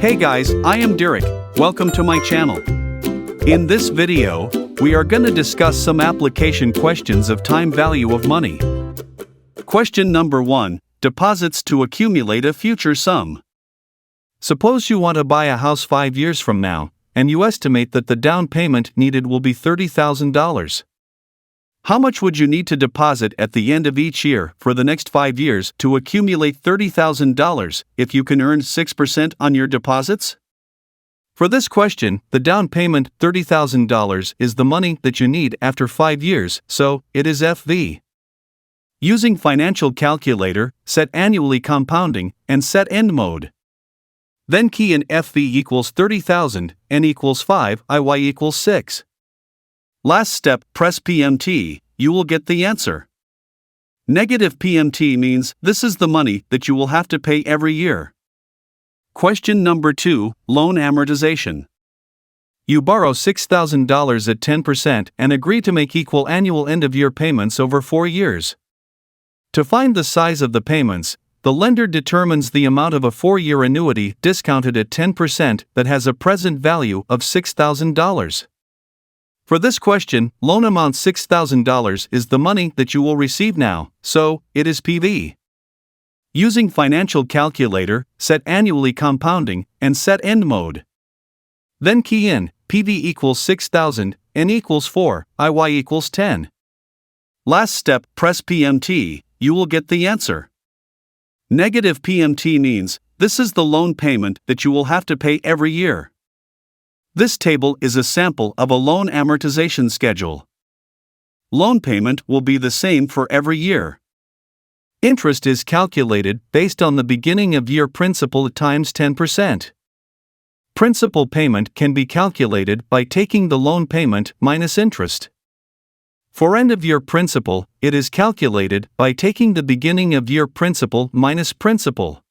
Hey guys, I am Deric. Welcome to my channel. In this video, we are gonna discuss some application questions of time value of money. Question number 1, deposits to accumulate a future sum. Suppose you want to buy a house 5 years from now, and you estimate that the down payment needed will be $30,000. How much would you need to deposit at the end of each year for the next 5 years to accumulate $30,000 if you can earn 6% on your deposits? For this question, the down payment, $30,000, is the money that you need after 5 years, so it is FV. Using financial calculator, set annually compounding, and set end mode. Then key in FV equals 30,000, N equals 5, IY equals 6. Last step, press PMT, you will get the answer. Negative PMT means this is the money that you will have to pay every year. Question number 2, loan amortization. You borrow $6,000 at 10% and agree to make equal annual end-of-year payments over 4 years. To find the size of the payments, the lender determines the amount of a 4-year annuity discounted at 10% that has a present value of $6,000. For this question, loan amount $6,000 is the money that you will receive now, so it is PV. Using financial calculator, set annually compounding, and set end mode. Then key in PV equals 6,000, N equals 4, IY equals 10. Last step, press PMT, you will get the answer. Negative PMT means this is the loan payment that you will have to pay every year. This table is a sample of a loan amortization schedule. Loan payment will be the same for every year. Interest is calculated based on the beginning of year principal times 10%. Principal payment can be calculated by taking the loan payment minus interest. For end of year principal, it is calculated by taking the beginning of year principal minus principal.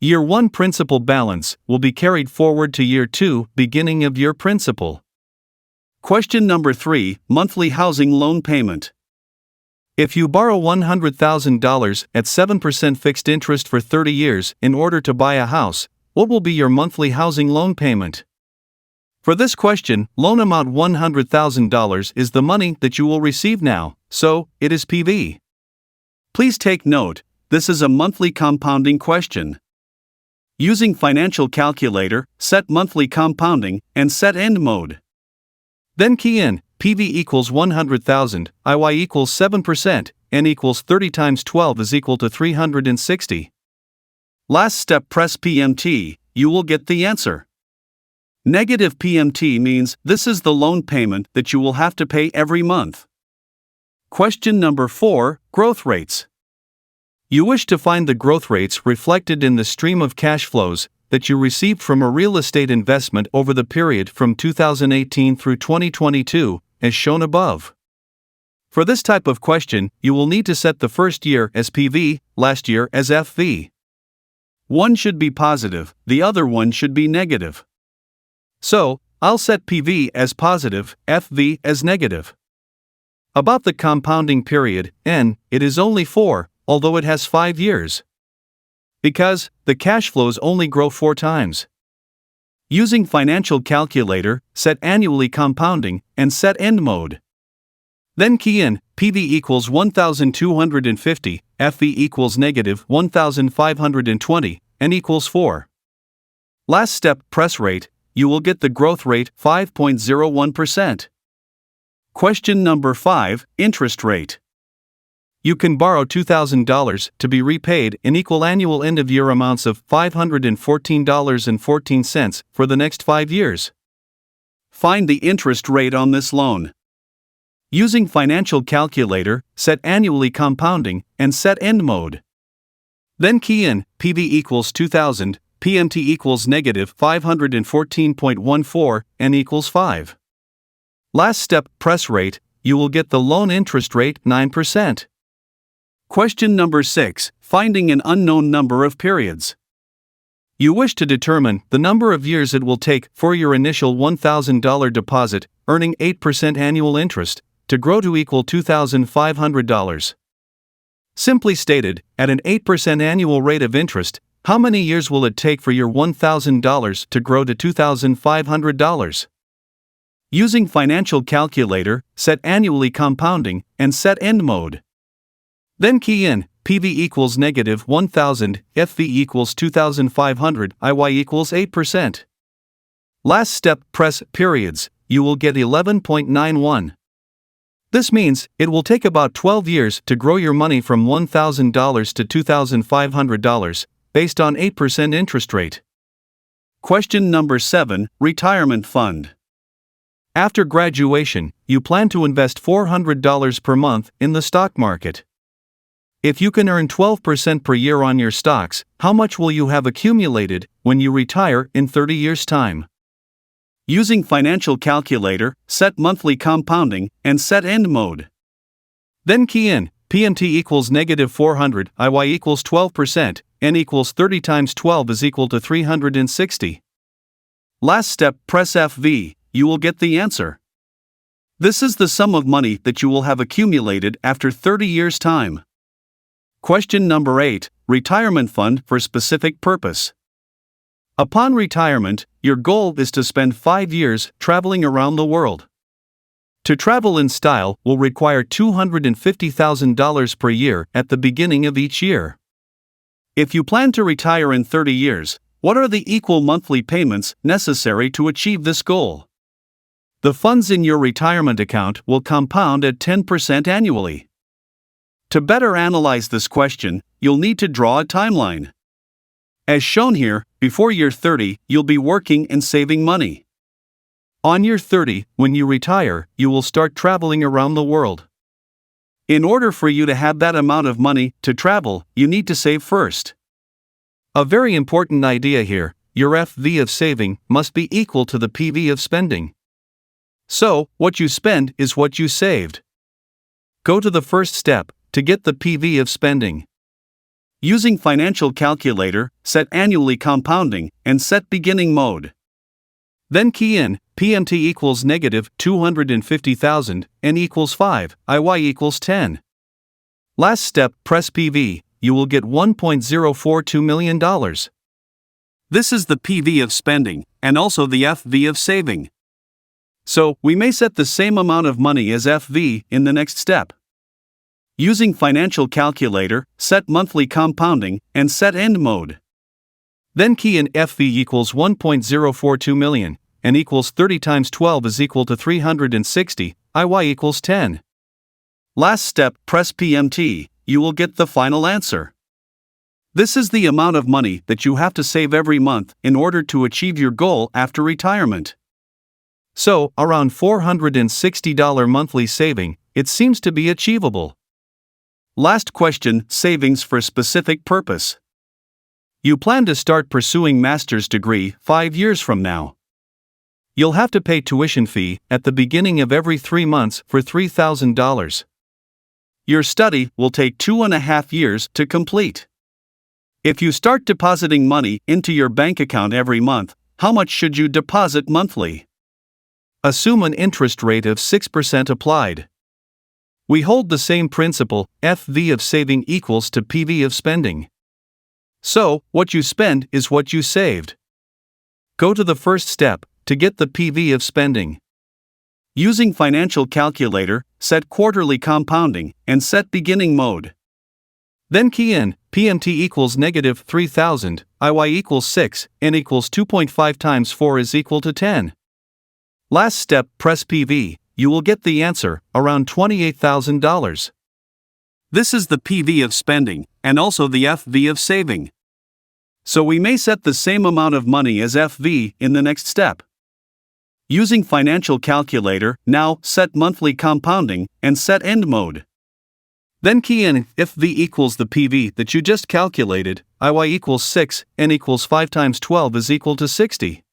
Year 1 principal balance will be carried forward to year 2 beginning of year principal. Question number 3, monthly housing loan payment. If you borrow $100,000 at 7% fixed interest for 30 years in order to buy a house, what will be your monthly housing loan payment? For this question, loan amount $100,000 is the money that you will receive now, so it is PV. Please take note, this is a monthly compounding question. Using financial calculator, set monthly compounding, and set end mode. Then key in PV equals 100,000, IY equals 7%, N equals 30 times 12 is equal to 360. Last step, press PMT, you will get the answer. Negative PMT means this is the loan payment that you will have to pay every month. Question number 4, growth rates. You wish to find the growth rates reflected in the stream of cash flows that you received from a real estate investment over the period from 2018 through 2022, as shown above. For this type of question, you will need to set the first year as PV, last year as FV. One should be positive, the other one should be negative. So, I'll set PV as positive, FV as negative. About the compounding period, N, it is only 4, although it has 5 years. Because the cash flows only grow 4 times. Using financial calculator, set annually compounding, and set end mode. Then key in PV equals 1,250, FV equals negative 1,520, N equals 4. Last step, press rate, you will get the growth rate 5.01%. Question number 5, interest rate. You can borrow $2,000 to be repaid in equal annual end-of-year amounts of $514.14 for the next 5 years. Find the interest rate on this loan. Using financial calculator, set annually compounding, and set end mode. Then key in PV equals 2,000, PMT equals negative 514.14, N equals 5. Last step, press rate, you will get the loan interest rate 9%. Question number 6, finding an unknown number of periods. You wish to determine the number of years it will take for your initial $1,000 deposit, earning 8% annual interest, to grow to equal $2,500. Simply stated, at an 8% annual rate of interest, How many years will it take for your $1,000 to grow to $2,500? Using financial calculator, set annually compounding, and set end mode. Then key in PV equals negative 1,000, FV equals 2,500, IY equals 8%. Last step, press periods. You will get 11.91. This means it will take about 12 years to grow your money from $1,000 to $2,500, based on 8% interest rate. Question number 7, Retirement Fund. After graduation, you plan to invest $400 per month in the stock market. If you can earn 12% per year on your stocks, how much will you have accumulated when you retire in 30 years' time? Using financial calculator, set monthly compounding, and set end mode. Then key in PMT equals negative 400, IY equals 12%, N equals 30 times 12 is equal to 360. Last step, press FV, you will get the answer. This is the sum of money that you will have accumulated after 30 years' time. Question number 8, Retirement Fund for specific purpose. Upon retirement, your goal is to spend 5 years traveling around the world. To travel in style will require $250,000 per year at the beginning of each year. If you plan to retire in 30 years, what are the equal monthly payments necessary to achieve this goal? The funds in your retirement account will compound at 10% annually. To better analyze this question, you'll need to draw a timeline. As shown here, before year 30, you'll be working and saving money. On year 30, when you retire, you will start traveling around the world. In order for you to have that amount of money to travel, you need to save first. A very important idea here, your FV of saving must be equal to the PV of spending. So, what you spend is what you saved. Go to the first step, to get the PV of spending. Using financial calculator, set annually compounding, and set beginning mode. Then key in PMT equals negative 250,000, N equals 5, IY equals 10. Last step, press PV, you will get $1.042 million. This is the PV of spending, and also the FV of saving. So, we may set the same amount of money as FV in the next step. Using financial calculator, set monthly compounding, and set end mode. Then key in FV equals 1.042 million, and equals 30 times 12 is equal to 360, IY equals 10. Last step, press PMT, you will get the final answer. This is the amount of money that you have to save every month in order to achieve your goal after retirement. So, around $460 monthly saving, it seems to be achievable. Last question, savings for specific purpose. You plan to start pursuing master's degree 5 years from now. You'll have to pay tuition fee at the beginning of every 3 months for $3,000. Your study will take 2.5 years to complete. If you start depositing money into your bank account every month, how much should you deposit monthly? Assume an interest rate of 6% applied. We hold the same principle, FV of saving equals to PV of spending. So, what you spend is what you saved. Go to the first step, to get the PV of spending. Using financial calculator, set quarterly compounding, and set beginning mode. Then key in, PMT equals negative 3,000, IY equals 6, N equals 2.5 times 4 is equal to 10. Last step, press PV. You will get the answer, around $28,000. This is the PV of spending, and also the FV of saving. So we may set the same amount of money as FV in the next step. Using financial calculator, now set monthly compounding, and set end mode. Then key in FV equals the PV that you just calculated, IY equals 6, N equals 5 times 12 is equal to 60.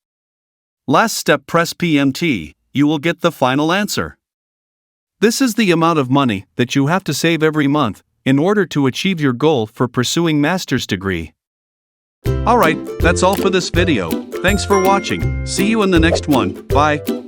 Last step, press PMT. You will get the final answer. This is the amount of money that you have to save every month in order to achieve your goal for pursuing master's degree. Alright, that's all for this video. Thanks for watching. See you in the next one. Bye.